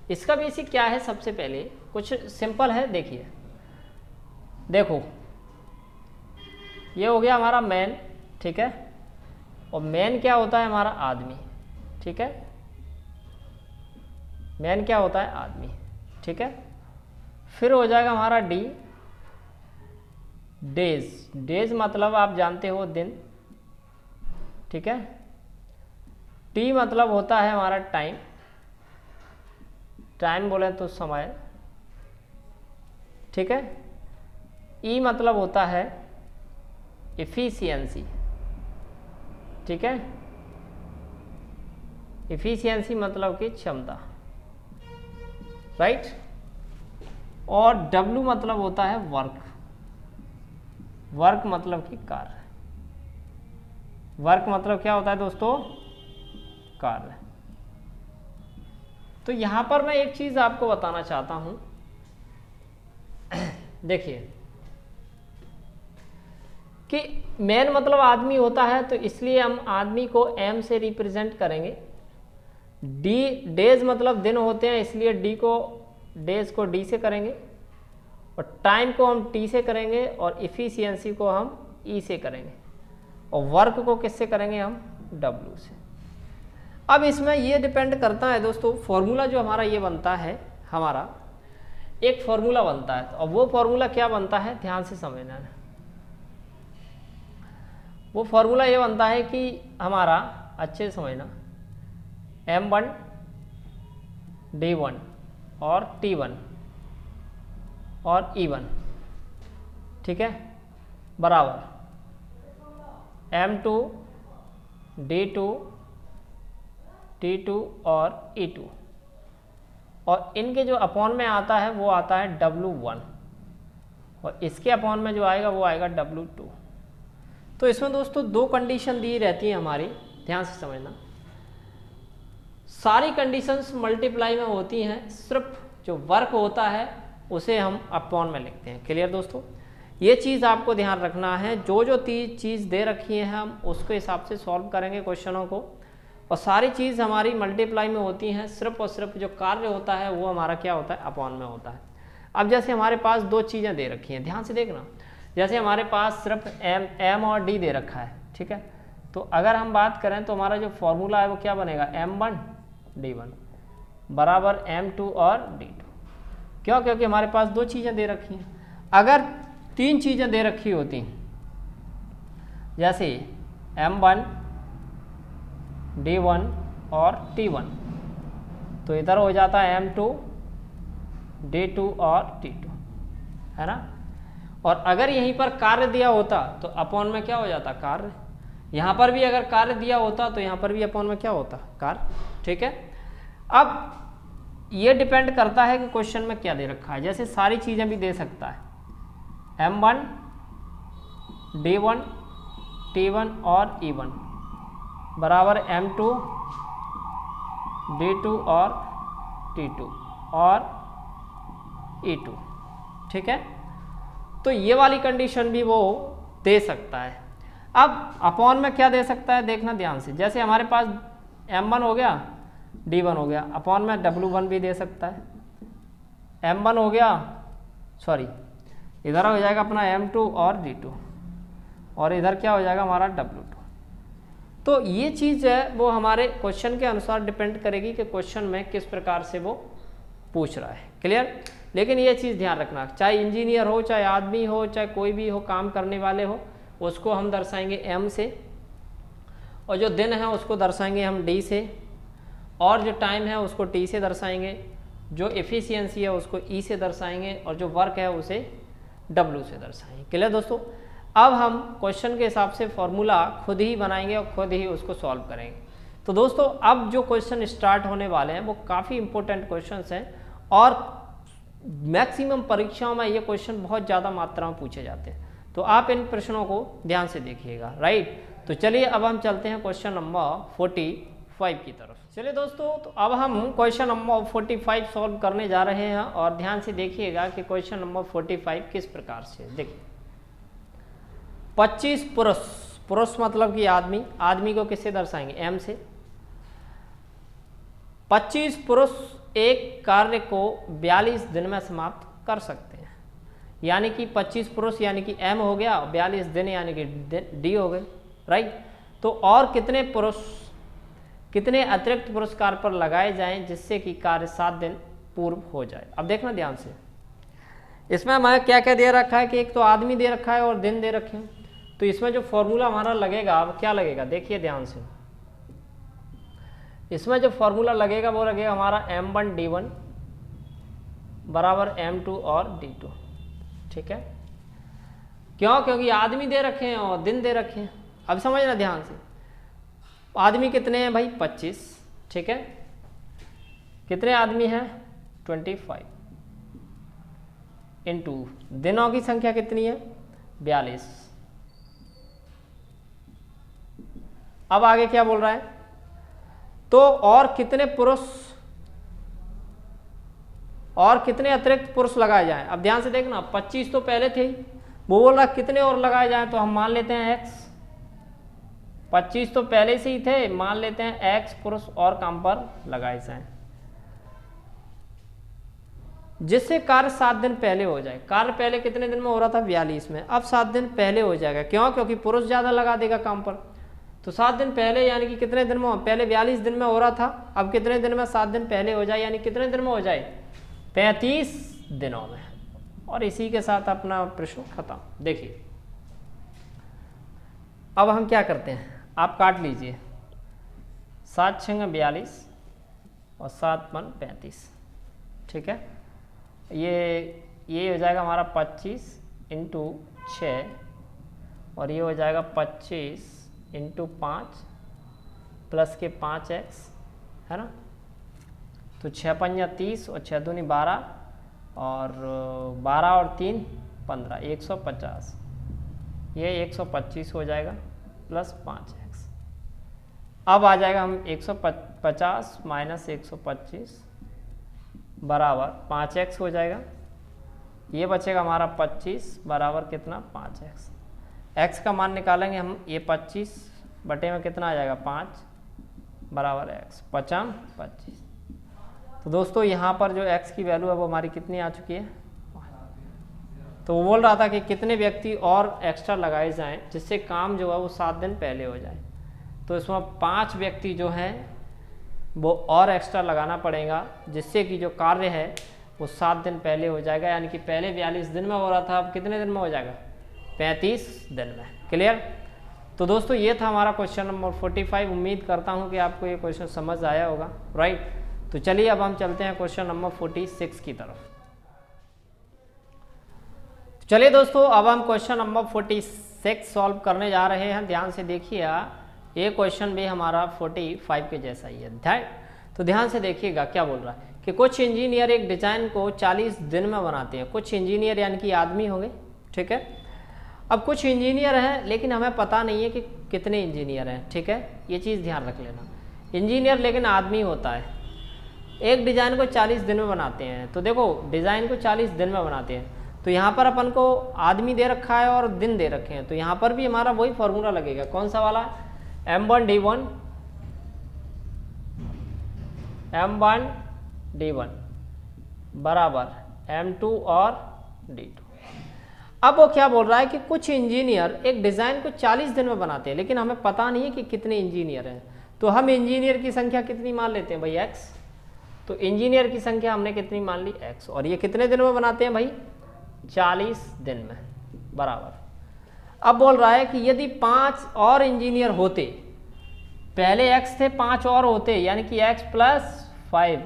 इसका बेसिक क्या है, सबसे पहले कुछ सिंपल है, देखिए देखो ये हो गया हमारा मैन, ठीक है, और मैन क्या होता है हमारा आदमी, ठीक है, मैन क्या होता है आदमी, ठीक है। फिर हो जाएगा हमारा डी, डेज, डेज मतलब आप जानते हो दिन, ठीक है। टी मतलब होता है हमारा टाइम, टाइम बोले तो समय, ठीक है। ई मतलब होता है एफिशिएंसी, ठीक है, एफिशिएंसी मतलब कि क्षमता, राइट। और W मतलब होता है वर्क, वर्क मतलब कि कार्य, वर्क मतलब क्या होता है दोस्तों, कार्य। तो यहां पर मैं एक चीज आपको बताना चाहता हूं, देखिए कि मैन मतलब आदमी होता है, तो इसलिए हम आदमी को M से रिप्रेजेंट करेंगे। डेज मतलब दिन होते हैं, इसलिए डेज को D से करेंगे, और टाइम को हम T से करेंगे, और इफिशियंसी को हम E से करेंगे, और वर्क को किससे करेंगे हम, W से। अब इसमें ये डिपेंड करता है दोस्तों, फॉर्मूला जो हमारा ये बनता है, हमारा एक फॉर्मूला बनता है, और वो फॉर्मूला क्या बनता है, ध्यान से समझना है। वो फॉर्मूला ये बनता है कि हमारा, अच्छे से समझना, M1 D1 और T1 और E1, ठीक है, बराबर M2 D2 T2 और E2, और इनके जो अपॉन में आता है वो आता है W1, और इसके अपॉन में जो आएगा वो आएगा W2। तो इसमें दोस्तों दो कंडीशन दी रहती है हमारी, ध्यान से समझना। सारी कंडीशंस मल्टीप्लाई में होती हैं, सिर्फ जो वर्क होता है उसे हम अपॉन में लिखते हैं। क्लियर दोस्तों, ये चीज़ आपको ध्यान रखना है। जो जो चीज़ दे रखी है हम उसके हिसाब से सॉल्व करेंगे क्वेश्चनों को, और सारी चीज़ हमारी मल्टीप्लाई में होती हैं, सिर्फ और सिर्फ जो कार्य होता है वो हमारा क्या होता है, अपॉन में होता है। अब जैसे हमारे पास दो चीज़ें दे रखी हैं, ध्यान से देखना, जैसे हमारे पास सिर्फ M और D दे रखा है, ठीक है, तो अगर हम बात करें तो हमारा जो फॉर्मूला है वो क्या बनेगा, M1 D1 बराबर M2 और D2। क्यों, क्योंकि हमारे पास दो चीज़ें दे रखी हैं। अगर तीन चीज़ें दे रखी होती, जैसे M1 D1 और T1, तो इधर हो जाता है M2 D2 और T2, है ना। और अगर यहीं पर कार्य दिया होता तो अपॉन में क्या हो जाता, कार्य। यहाँ पर भी अगर कार्य दिया होता तो यहाँ पर भी अपॉन में क्या होता, कार्य, ठीक है। अब ये डिपेंड करता है कि क्वेश्चन में क्या दे रखा है। जैसे सारी चीज़ें भी दे सकता है, M1 D1 T1 और E1 बराबर M2 D2 और T2 और E2, ठीक है। तो ये वाली कंडीशन भी वो दे सकता है। अब अपॉन में क्या दे सकता है, देखना ध्यान से। जैसे हमारे पास M1 हो गया D1 हो गया, अपॉन में W1 भी दे सकता है। M1 हो गया, सॉरी इधर हो जाएगा अपना M2 और D2, और इधर क्या हो जाएगा हमारा W2। तो ये चीज़ है वो हमारे क्वेश्चन के अनुसार डिपेंड करेगी कि क्वेश्चन में किस प्रकार से वो पूछ रहा है। क्लियर। लेकिन ये चीज़ ध्यान रखना, चाहे इंजीनियर हो, चाहे आदमी हो, चाहे कोई भी हो, काम करने वाले हो, उसको हम दर्शाएंगे M से, और जो दिन है उसको दर्शाएंगे हम D से, और जो टाइम है उसको T से दर्शाएंगे, जो एफिशिएंसी है उसको E से दर्शाएंगे, और जो वर्क है उसे W से दर्शाएंगे। क्लियर दोस्तों। अब हम क्वेश्चन के हिसाब से फॉर्मूला खुद ही बनाएंगे और खुद ही उसको सॉल्व करेंगे। तो दोस्तों अब जो क्वेश्चन स्टार्ट होने वाले हैं वो काफ़ी इंपॉर्टेंट क्वेश्चंस हैं, और मैक्सिमम परीक्षाओं में ये क्वेश्चन बहुत ज़्यादा मात्रा में पूछे जाते हैं। तो आप इन प्रश्नों को ध्यान से देखिएगा, राइट। तो चलिए अब हम चलते हैं क्वेश्चन नंबर 45 की तरफ। चलिए दोस्तों, तो अब हम क्वेश्चन नंबर 45 सॉल्व करने जा रहे हैं, और ध्यान से देखिएगा कि क्वेश्चन नंबर 45 किस प्रकार से। देखिए 25 पुरुष, पुरुष मतलब कि आदमी, आदमी को किससे दर्शाएंगे, M से। 25 पुरुष एक कार्य को 42 दिन में समाप्त कर सकते हैं, यानी कि 25 पुरुष यानी कि M हो गया, 42 दिन यानी कि D हो गए, राइट। तो और कितने पुरुष, कितने अतिरिक्त पुरस्कार पर लगाए जाएं जिससे कि कार्य 7 दिन पूर्व हो जाए। अब देखना ध्यान से, इसमें हमारा क्या क्या दे रखा है कि एक तो आदमी दे रखा है और दिन दे रखे हैं। तो इसमें जो फॉर्मूला हमारा लगेगा अब क्या लगेगा, देखिए ध्यान से। इसमें जो फॉर्मूला लगेगा वो लगेगा हमारा M1 D1 बराबर M2 और D2, ठीक है। क्यों, क्योंकि आदमी दे रखे हैं और दिन दे रखे हैं। अब समझना ध्यान से, आदमी कितने हैं भाई, 25, ठीक है। कितने आदमी हैं, 25 इंटू दिनों की संख्या कितनी है 42। अब आगे क्या बोल रहा है, तो और कितने पुरुष और कितने अतिरिक्त पुरुष लगाए जाएं। अब ध्यान से देखना 25 तो पहले थे ही, वो बोल रहा कितने और लगाए जाएं, तो हम मान लेते हैं x। 25 तो पहले से ही थे, मान लेते हैं x पुरुष और काम पर लगाए जाएं, जिससे कार्य 7 दिन पहले हो जाए। कार्य पहले कितने दिन में हो रहा था 42 में, अब 7 दिन पहले हो जाएगा। क्यों? क्योंकि पुरुष ज्यादा लगा देगा काम पर। तो 7 दिन पहले यानी कि कितने दिन में, पहले 42 दिन में हो रहा था, अब कितने दिन में 7 दिन पहले हो जाए, यानी कितने दिन में हो जाए 35 दिनों में। और इसी के साथ अपना प्रश्न खत्म। देखिए अब हम क्या करते हैं, आप काट लीजिए 7 6 42 और 7 1 35, ठीक है। ये हो जाएगा हमारा 25 इंटू 6 और ये हो जाएगा 25 इंटू 5 प्लस के 5x, है ना। तो 6 5 30 और 6 दूनी 12 और 12 और 3 15, 150। ये 125 हो जाएगा प्लस 5x। अब आ जाएगा हम 150 माइनस 125 बराबर 5x हो जाएगा। ये बचेगा हमारा 25 बराबर कितना 5x। x का मान निकालेंगे हम, ये 25 बटे में कितना आ जाएगा 5 बराबर x 5 25। तो दोस्तों यहाँ पर जो x की वैल्यू है वो हमारी कितनी आ चुकी है। तो वो बोल रहा था कि कितने व्यक्ति और एक्स्ट्रा लगाए जाएं जिससे काम जो है वो 7 दिन पहले हो जाए। तो इसमें 5 व्यक्ति जो हैं वो और एक्स्ट्रा लगाना पड़ेगा, जिससे कि जो कार्य है वो 7 दिन पहले हो जाएगा। यानी कि पहले 42 दिन में हो रहा था, अब कितने दिन में हो जाएगा 35 दिन में। क्लियर? तो दोस्तों ये था हमारा क्वेश्चन नंबर 45। उम्मीद करता हूँ कि आपको ये क्वेश्चन समझ आया होगा, राइट। तो चलिए अब हम चलते हैं क्वेश्चन नंबर 46 की तरफ। चलिए दोस्तों अब हम क्वेश्चन नंबर 46 सॉल्व करने जा रहे हैं। ध्यान से देखिए, ये क्वेश्चन भी हमारा 45 के जैसा ही है। तो ध्यान से देखिएगा क्या बोल रहा है कि कुछ इंजीनियर एक डिजाइन को 40 दिन में बनाते हैं। कुछ इंजीनियर यानी कि आदमी होंगे, ठीक है। अब कुछ इंजीनियर हैं लेकिन हमें पता नहीं है कि कितने इंजीनियर हैं, ठीक है। ये चीज़ ध्यान रख लेना, इंजीनियर लेकिन आदमी होता है। एक डिज़ाइन को 40 दिन में बनाते हैं। तो देखो डिज़ाइन को 40 दिन में बनाते हैं, तो यहाँ पर अपन को आदमी दे रखा है और दिन दे रखे हैं। तो यहाँ पर भी हमारा वही फॉर्मूला लगेगा, कौन सा वाला, M1D1 बराबर M2 और D2। अब वो क्या बोल रहा है कि कुछ इंजीनियर एक डिज़ाइन को 40 दिन में बनाते हैं, लेकिन हमें पता नहीं है कि कितने इंजीनियर हैं। तो हम इंजीनियर की संख्या कितनी मान लेते हैं भाई, x। तो इंजीनियर की संख्या हमने कितनी मान ली, x। और ये कितने दिन में बनाते हैं भाई, 40 दिन में, बराबर। अब बोल रहा है कि यदि 5 और इंजीनियर होते, पहले x थे 5 और होते, यानी कि x + 5,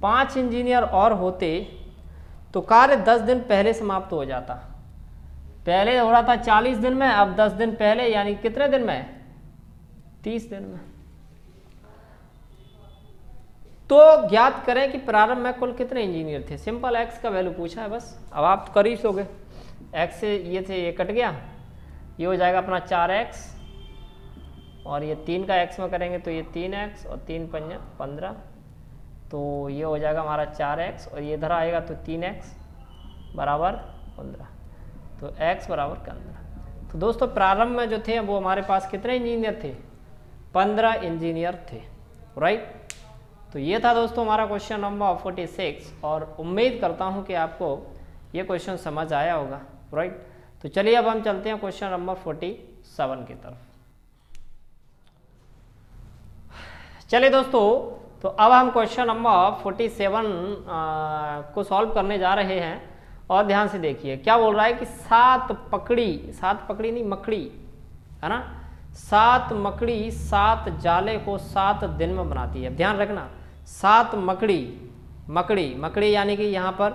5 इंजीनियर और होते तो कार्य 10 दिन पहले समाप्त हो जाता। पहले हो रहा था 40 दिन में, अब 10 दिन पहले, यानी कितने दिन में, 30 दिन में। तो ज्ञात करें कि प्रारंभ में कुल कितने इंजीनियर थे। सिंपल x का वैल्यू पूछा है बस, अब आप तो कर ही सोगे। x से ये थे, ये कट गया, ये हो जाएगा अपना 4x और ये 3 का x में करेंगे तो ये 3x और 3 5 15, तो ये हो जाएगा हमारा 4x और ये इधर आएगा तो 3x बराबर 15, तो x बराबर 15। तो दोस्तों प्रारंभ में जो थे वो हमारे पास कितने इंजीनियर थे, 15 इंजीनियर थे, राइट। तो ये था दोस्तों हमारा क्वेश्चन नंबर 46 और उम्मीद करता हूँ कि आपको ये क्वेश्चन समझ आया होगा, राइट। तो चलिए अब हम चलते हैं क्वेश्चन नंबर 47 की तरफ। चलिए दोस्तों, तो अब हम क्वेश्चन नंबर 47 को सॉल्व करने जा रहे हैं। और ध्यान से देखिए क्या बोल रहा है कि 7 पकड़ी नहीं मकड़ी, है ना, 7 मकड़ी 7 जाले को 7 दिन में बनाती है। ध्यान रखना, 7 मकड़ी यानी कि यहाँ पर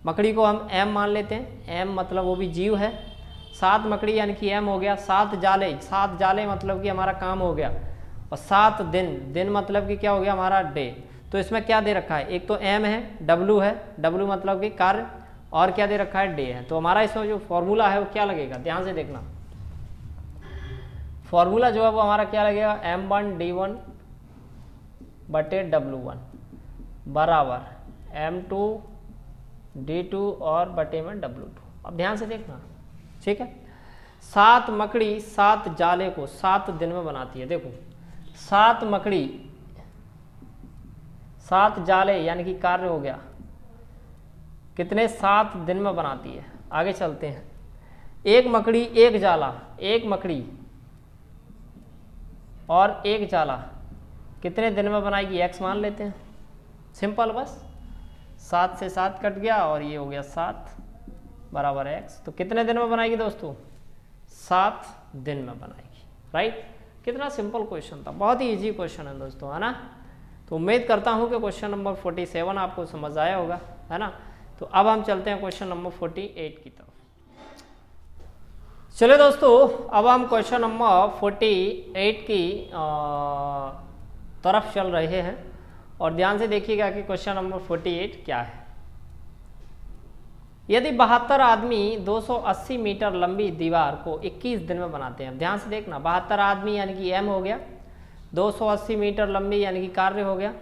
मकड़ी को हम m मान लेते हैं, m मतलब वो भी जीव है। 7 मकड़ी यानी कि m हो गया। 7 जाले मतलब कि हमारा काम हो गया। और 7 दिन मतलब कि क्या हो गया हमारा डे। तो इसमें क्या दे रखा है, एक तो m है, w है, w मतलब कि कार्य, और क्या दे रखा है, डे है। तो हमारा इसमें जो फॉर्मूला है वो क्या लगेगा, ध्यान से देखना, फॉर्मूला जो है वो हमारा क्या लगेगा, m1 d1 बटे w1 बराबर m2 d2 और बटे में w2। अब ध्यान से देखना, ठीक है। 7 मकड़ी 7 जाले को 7 दिन में बनाती है। देखो 7 मकड़ी 7 जाले यानी कि कार्य हो गया, कितने, 7 दिन में बनाती है। आगे चलते हैं, एक मकड़ी एक जाला, एक मकड़ी और एक जाला कितने दिन में बनाएगी, x मान लेते हैं, सिंपल, बस 7 से 7 कट गया और ये हो गया 7 बराबर x। तो कितने दिन में बनाएगी दोस्तों, 7 दिन में बनाएगी, राइट। कितना सिंपल क्वेश्चन था, बहुत ही इजी क्वेश्चन है दोस्तों, है ना। तो उम्मीद करता हूँ कि क्वेश्चन नंबर 47 आपको समझ आया होगा, है ना। तो अब हम चलते हैं क्वेश्चन नंबर 48 की तरफ। चलिए दोस्तों, अब हम क्वेश्चन नंबर 48 की तरफ चल रहे हैं और ध्यान से देखिएगा कि क्वेश्चन नंबर 48 क्या है। यदि 72 आदमी 280 मीटर लंबी दीवार को 21 दिन में बनाते हैं। ध्यान से देखना, 72 आदमी यानी कि m हो गया, 280 मीटर लंबी यानी कि कार्य हो गया,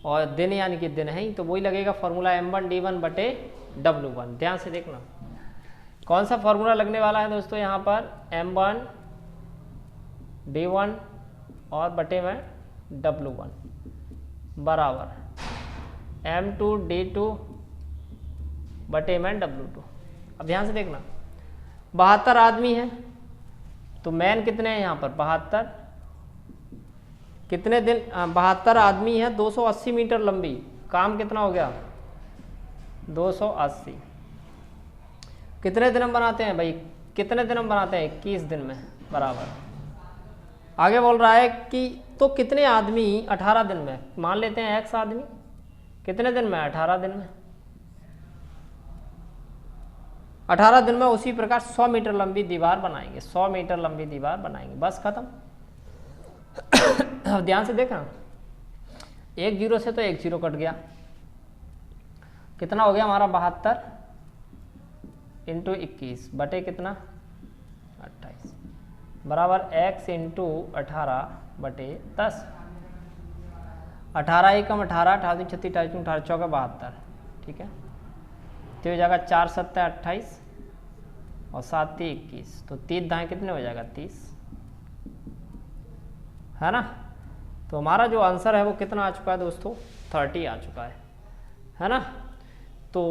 और दिन यानी कि दिन है ही, तो वही लगेगा फॉर्मूला m1 d1 बटे w1। ध्यान से देखना कौन सा फॉर्मूला लगने वाला है दोस्तों, यहाँ पर m1 d1 और बटे में w1 बराबर m2 d2 बटे में w2। अब ध्यान से देखना, 72 आदमी है तो मैन कितने हैं यहाँ पर, 72, कितने दिन, 72 आदमी है, 280 मीटर लंबी, काम कितना हो गया, 280, कितने दिन में बनाते हैं भाई, कितने दिन में बनाते हैं, 21 दिन में, बराबर। आगे बोल रहा है कि तो कितने आदमी 18 दिन में, मान लेते हैं x आदमी, कितने दिन में, 18 दिन में, 18 दिन में उसी प्रकार 100 मीटर लंबी दीवार बनाएंगे, 100 मीटर लंबी दीवार बनाएंगे, बस खत्म। अब ध्यान से देखना, एक जीरो से तो एक जीरो कट गया, कितना हो गया हमारा, 72 इंटू 21 बटे कितना, 28 बराबर x इंटू 18 बटे 10। 18 एकम 18, 18 36, 28 18 चौका 72, ठीक है। तो हो जाएगा 4 7 28 और 7 21, तो 3 दाएँ कितने हो जाएगा, 30, है ना। तो हमारा जो आंसर है वो कितना आ चुका है दोस्तों, 30 आ चुका है ना। तो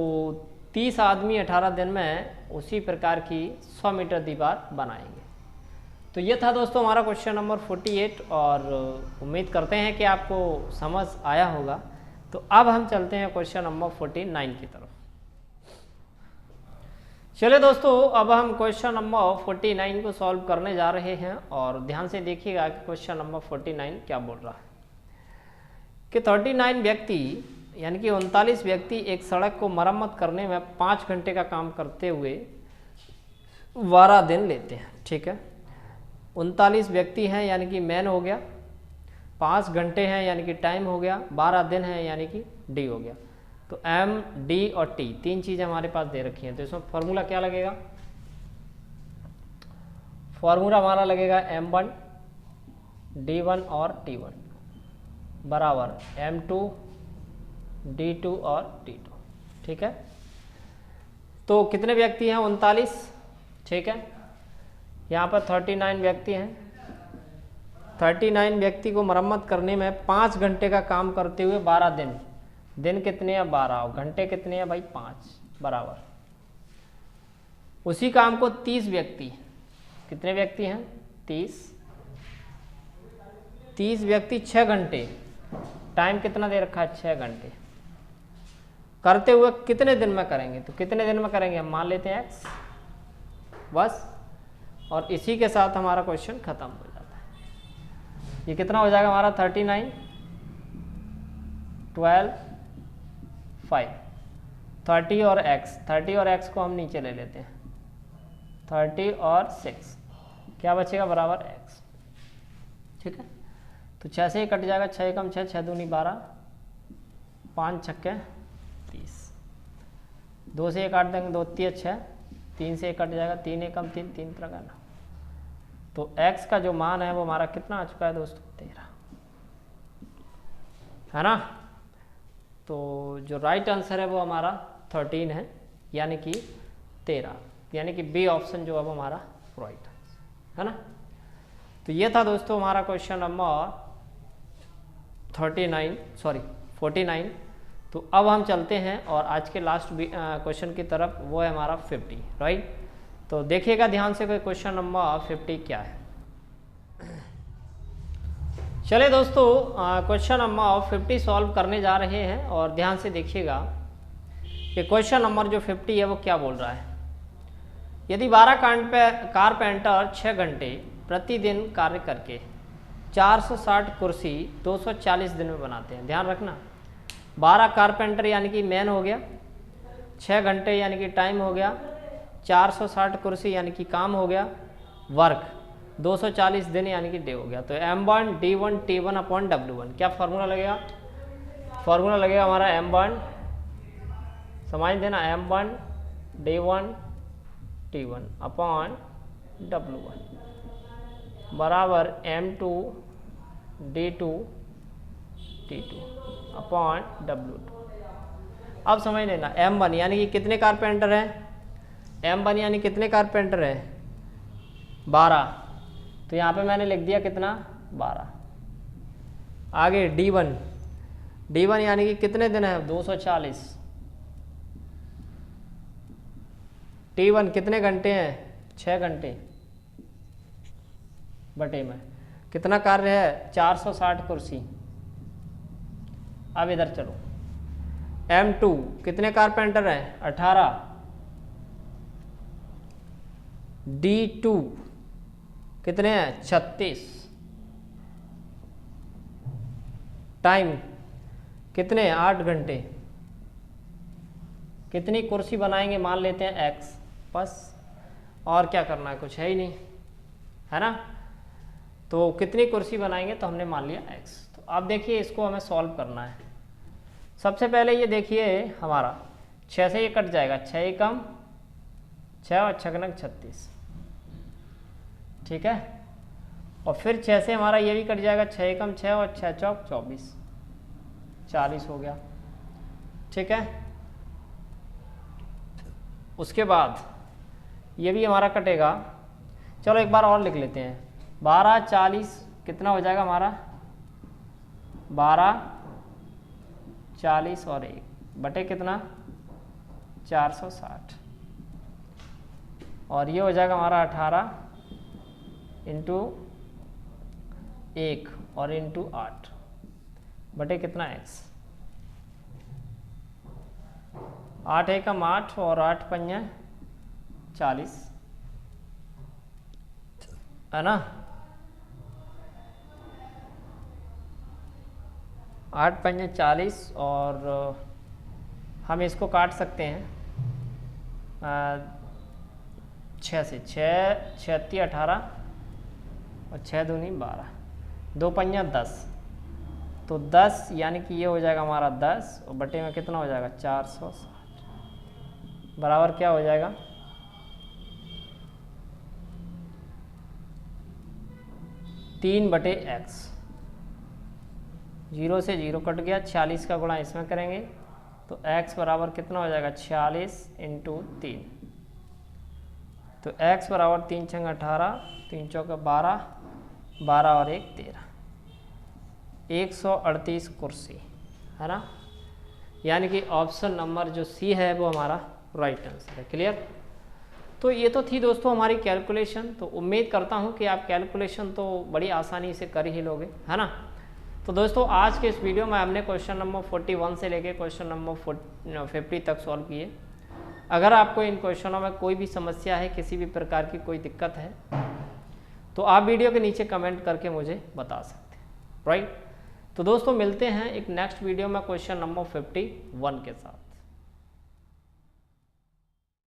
30 आदमी 18 दिन में उसी प्रकार की 100 मीटर दीवार बनाएंगे। तो ये था दोस्तों हमारा क्वेश्चन नंबर 48 और उम्मीद करते हैं कि आपको समझ आया होगा। तो अब हम चलते हैं क्वेश्चन नंबर 49 की तरफ। चलिए दोस्तों, अब हम क्वेश्चन नंबर 49 को सॉल्व करने जा रहे हैं और ध्यान से देखिएगा कि क्वेश्चन नंबर 49 क्या बोल रहा है कि 39 व्यक्ति यानी कि 39 व्यक्ति एक सड़क को मरम्मत करने में 5 घंटे का काम करते हुए 12 दिन लेते हैं, ठीक है। 39 व्यक्ति हैं यानी कि मैन हो गया, 5 घंटे हैं यानी कि टाइम हो गया, 12 दिन हैं यानी कि डी हो गया। तो एम, डी और टी तीन चीज़ें हमारे पास दे रखी हैं। तो इसमें फॉर्मूला क्या लगेगा, फॉर्मूला हमारा लगेगा m1 d1 और t1 बराबर m2 d2 और t2, ठीक है। तो कितने व्यक्ति हैं, 39, ठीक है। यहाँ पर 39 व्यक्ति हैं, 39 व्यक्ति को मरम्मत करने में 5 घंटे का काम करते हुए 12 दिन, दिन कितने हैं 12 और घंटे कितने हैं भाई 5 बराबर। उसी काम को 30 व्यक्ति, कितने व्यक्ति हैं 30 व्यक्ति 6 घंटे, टाइम कितना दे रखा है 6 घंटे, करते हुए कितने दिन में करेंगे। तो कितने दिन में करेंगे हम मान लेते हैं x, बस। और इसी के साथ हमारा क्वेश्चन खत्म हो जाता है। ये कितना हो जाएगा हमारा 39, 12, 5, 30 और x, 30 और x को हम नीचे ले लेते हैं, 30 और 6 क्या बचेगा बराबर x, ठीक है। तो 6 से ही कट जाएगा, 6 कम 6, 6 दूनी 12, 5 छक्के 30, 2 से 1 काट देंगे, 2 3 6, 3 से 1 कट जाएगा, 3 एकम 3, 3 तरह का ना। तो x का जो मान है वो हमारा कितना आ चुका है दोस्तों, 13, है ना। तो जो राइट आंसर है वो हमारा 13 है, यानी कि 13, यानी कि बी ऑप्शन जो है वो हमारा राइट आंसर है ना। तो ये था दोस्तों हमारा क्वेश्चन नंबर 49। तो अब हम चलते हैं और आज के लास्ट क्वेश्चन की तरफ, वो है हमारा 50, राइट। तो देखिएगा ध्यान से कोई क्वेश्चन नंबर 50 क्या है। चलिए दोस्तों क्वेश्चन नंबर 50 सॉल्व करने जा रहे हैं और ध्यान से देखिएगा कि क्वेश्चन नंबर जो 50 है वो क्या बोल रहा है। यदि 12 कारपेंटर 6 घंटे प्रतिदिन कार्य करके 460 कुर्सी 240 दिन में बनाते हैं। ध्यान रखना 12 कारपेंटर यानी कि मैन हो गया, 6 घंटे यानी कि टाइम हो गया, 460 कुर्सी यानी कि काम हो गया, वर्क 240 दिन यानी कि डे हो गया। तो M1 D1 T1 upon W1 क्या फार्मूला लगेगा? फार्मूला लगेगा हमारा M1, समझ देना, M1 D1 T1 upon W1 बराबर M2 D2 T2 upon W2। अब समझ लेना M1 यानी कि कितने कारपेंटर है, M1 यानी कितने कारपेंटर है 12, तो यहाँ पे मैंने लिख दिया कितना 12। आगे D1 यानी कि कितने दिन है 240, T1 कितने घंटे हैं 6 घंटे, बटे में कितना कार्य है 460 कुर्सी। अब इधर चलो M2 कितने कारपेंटर हैं 18, D2 कितने हैं 36, टाइम कितने 8 घंटे, कितनी कुर्सी बनाएंगे मान लेते हैं X, बस और क्या करना है, कुछ है ही नहीं, है ना। तो कितनी कुर्सी बनाएंगे तो हमने मान लिया X। तो अब देखिए इसको हमें सॉल्व करना है। सबसे पहले ये देखिए हमारा 6 से ये कट जाएगा, 6 एकम 6 और 6 गुणक 36, ठीक है। और फिर 6 से हमारा ये भी कट जाएगा, 6 एकम 6 और 6 चौक 24, 40 हो गया, ठीक है। उसके बाद ये भी हमारा कटेगा, चलो एक बार और लिख लेते हैं, 12 40 कितना हो जाएगा हमारा 12 40 और 1 बटे कितना 460, और ये हो जाएगा हमारा 18 इंटू 1 और इंटू 8 बटे कितना X, 8 एकम 8 और 8 पंजे 40, है ना। 8 पंजे 40 और हम इसको काट सकते हैं 6 से, 6 36 18 और 6 दूनी 12, 2 पंजा 10, तो 10 यानी कि ये हो जाएगा हमारा 10 और बटे में कितना हो जाएगा 460 बराबर क्या हो जाएगा 3 बटे X। 0 से 0 कट गया, 46 का गुणा इसमें करेंगे तो X बराबर कितना हो जाएगा 46 इंटू 3, तो X बराबर 3 छंग 18, 3 चौका 12, 12 और 1 13, 138 कुर्सी, है ना। यानी कि ऑप्शन नंबर जो सी है वो हमारा राइट आंसर है। क्लियर। तो ये तो थी दोस्तों हमारी कैलकुलेशन। तो उम्मीद करता हूँ कि आप कैलकुलेशन तो बड़ी आसानी से कर ही लोगे, है ना। तो दोस्तों आज के इस वीडियो में हमने क्वेश्चन नंबर 41 से लेके क्वेश्चन नंबर 50 तक सॉल्व किए। अगर आपको इन क्वेश्चनों में कोई भी समस्या है, किसी भी प्रकार की कोई दिक्कत है, तो आप वीडियो के नीचे कमेंट करके मुझे बता सकते हैं, राइट। तो दोस्तों मिलते हैं एक नेक्स्ट वीडियो में क्वेश्चन नंबर 51 के साथ।